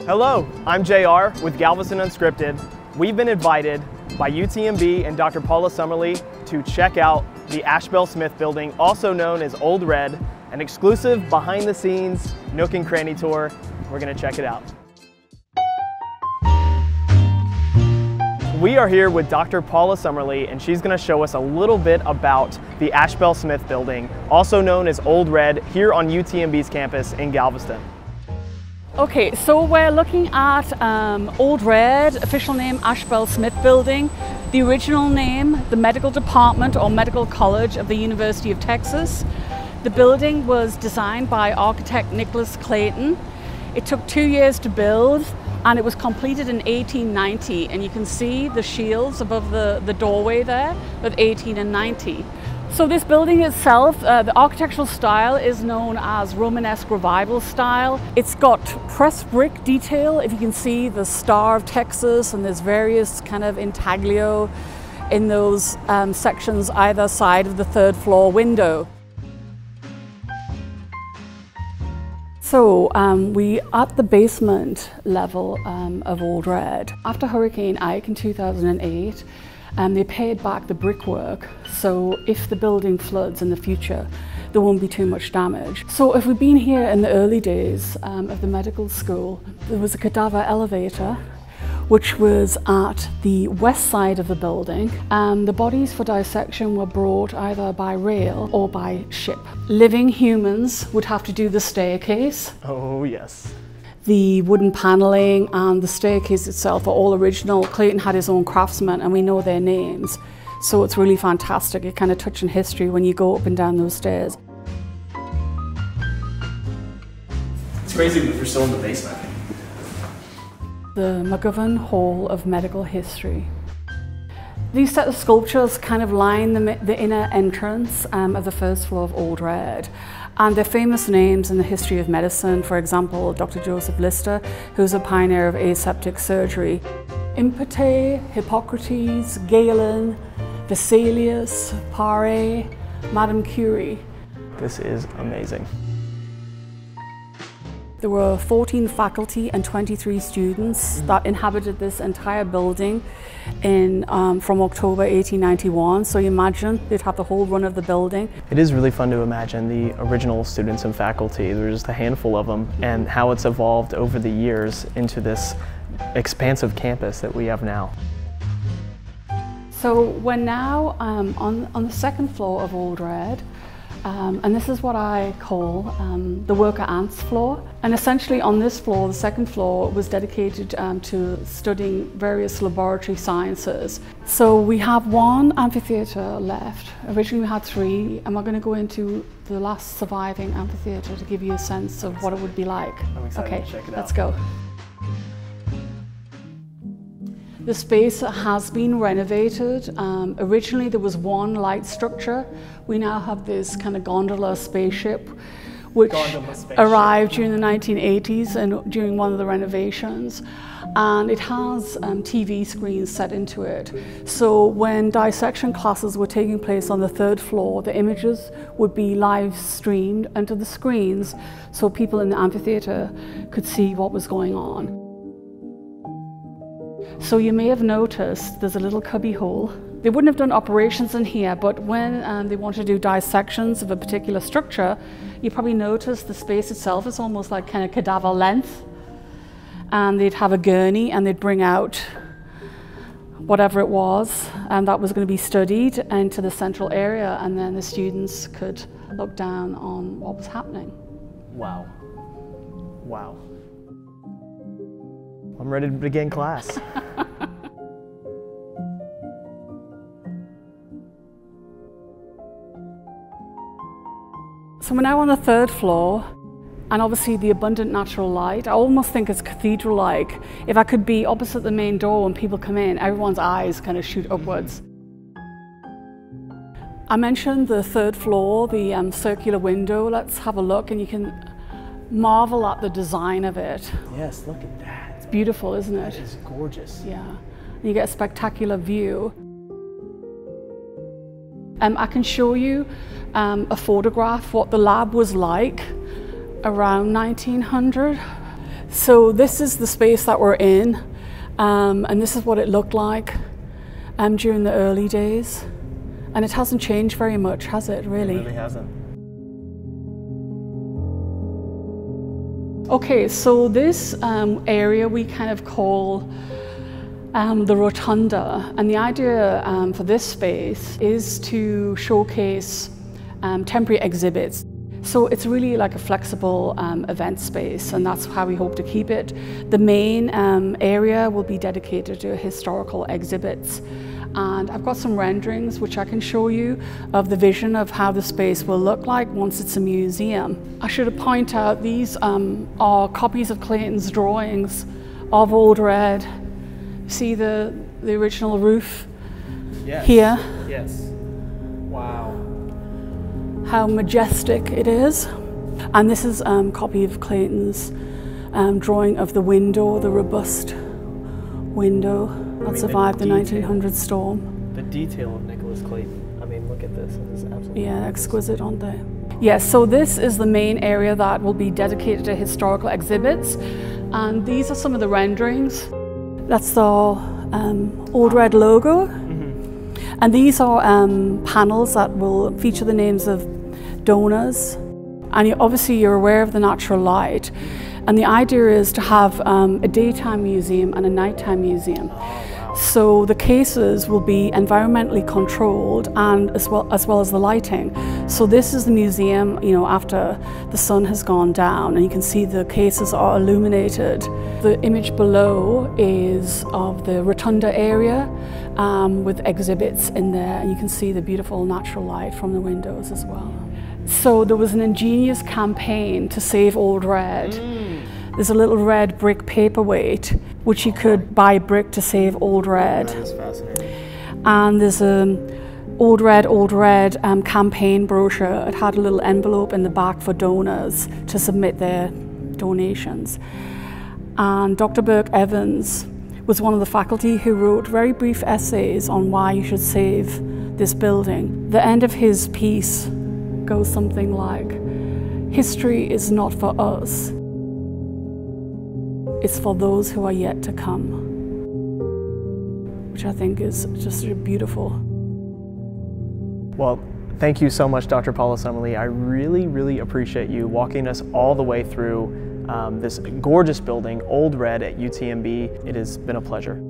Hello, I'm JR with Galveston Unscripted. We've been invited by UTMB and Dr. Paula Summerly to check out the Ashbel Smith building, also known as Old Red, an exclusive behind-the-scenes nook and cranny tour. We're gonna check it out. We are here with Dr. Paula Summerly, and she's gonna show us a little bit about the Ashbel Smith building, also known as Old Red, here on UTMB's campus in Galveston. Okay, so we're looking at Old Red, official name Ashbel Smith Building. The original name, the Medical Department or Medical College of the University of Texas. The building was designed by architect Nicholas Clayton. It took 2 years to build and it was completed in 1890. And you can see the shields above the doorway there with 18 and 90. So this building itself, the architectural style is known as Romanesque Revival style. It's got pressed brick detail. If you can see the Star of Texas, and there's various kind of intaglio in those sections either side of the third floor window. So we at the basement level of Old Red. After Hurricane Ike in 2008, they paid back the brickwork, so if the building floods in the future, there won't be too much damage. So if we've been here in the early days of the medical school, there was a cadaver elevator, which was at the west side of the building. The bodies for dissection were brought either by rail or by ship. Living humans would have to do the staircase. Oh, yes. The wooden paneling and the staircase itself are all original. Clayton had his own craftsmen and we know their names. So it's really fantastic. You're kind of touching history when you go up and down those stairs. It's crazy that we're still in the basement. The McGovern Hall of Medical History. These set of sculptures kind of line the inner entrance of the first floor of Old Red. And they're famous names in the history of medicine. For example, Dr. Joseph Lister, who's a pioneer of aseptic surgery. Impete, Hippocrates, Galen, Vesalius, Paré, Madame Curie. This is amazing. There were 14 faculty and 23 students that inhabited this entire building from October 1891. So you imagine they'd have the whole run of the building. It is really fun to imagine the original students and faculty. There's just a handful of them, and how it's evolved over the years into this expansive campus that we have now. So we're now on the second floor of Old Red. And this is what I call the worker ants floor. And essentially on this floor, the second floor, was dedicated to studying various laboratory sciences. So we have one amphitheatre left. Originally we had 3, and we're going to go into the last surviving amphitheatre to give you a sense of what it would be like. I'm excited Okay, to check it out. let's go. The space has been renovated. Originally there was one light structure. We now have this kind of gondola spaceship which arrived during the 1980s and during one of the renovations. And it has TV screens set into it. So when dissection classes were taking place on the third floor, the images would be live streamed onto the screens so people in the amphitheatre could see what was going on. So you may have noticed there's a little cubby hole. They wouldn't have done operations in here, but when they want to do dissections of a particular structure, you probably notice the space itself is almost like kind of cadaver length. And they'd have a gurney and they'd bring out whatever it was, and that was going to be studied into the central area, and then the students could look down on what was happening. Wow. Wow. I'm ready to begin class. So we're now on the third floor, and obviously the abundant natural light. I almost think it's cathedral-like. If I could be opposite the main door when people come in, everyone's eyes kind of shoot upwards. I mentioned the third floor, the circular window. Let's have a look, and you can marvel at the design of it. Yes, look at that. It's beautiful, isn't it? It is gorgeous. Yeah, you get a spectacular view. I can show you a photograph what the lab was like around 1900. So this is the space that we're in, and this is what it looked like during the early days. And it hasn't changed very much, has it, really? It really hasn't. Okay, so this area we kind of call the rotunda, and the idea for this space is to showcase temporary exhibits. So it's really like a flexible event space, and that's how we hope to keep it. The main area will be dedicated to historical exhibits, and I've got some renderings which I can show you of the vision of how the space will look like once it's a museum. I should point out these are copies of Clayton's drawings of Old Red. See the original roof here? Yes. Wow. How majestic it is. And this is a copy of Clayton's drawing of the window, the robust window that survived the 1900 storm. The detail of Nicholas Clayton. I mean, look at this. It is absolutely exquisite, aren't they? Yes, so this is the main area that will be dedicated to historical exhibits. And these are some of the renderings. That's our Old Red logo. And these are panels that will feature the names of donors. And obviously you're aware of the natural light. And the idea is to have a daytime museum and a nighttime museum. So the cases will be environmentally controlled, and as well as the lighting. So this is the museum, you know, after the sun has gone down, and you can see the cases are illuminated. The image below is of the rotunda area with exhibits in there, and you can see the beautiful natural light from the windows as well. So there was an ingenious campaign to save Old Red. There's a little red brick paperweight, which you could buy brick to save Old Red. That is fascinating. And there's an Old Red campaign brochure. It had a little envelope in the back for donors to submit their donations. And Dr. Burke Evans was one of the faculty who wrote very brief essays on why you should save this building. The end of his piece goes something like, "History is not for us. It's for those who are yet to come," which I think is just beautiful. Well, thank you so much, Dr. Paula Summerly. I really, really appreciate you walking us all the way through this gorgeous building, Old Red at UTMB. It has been a pleasure.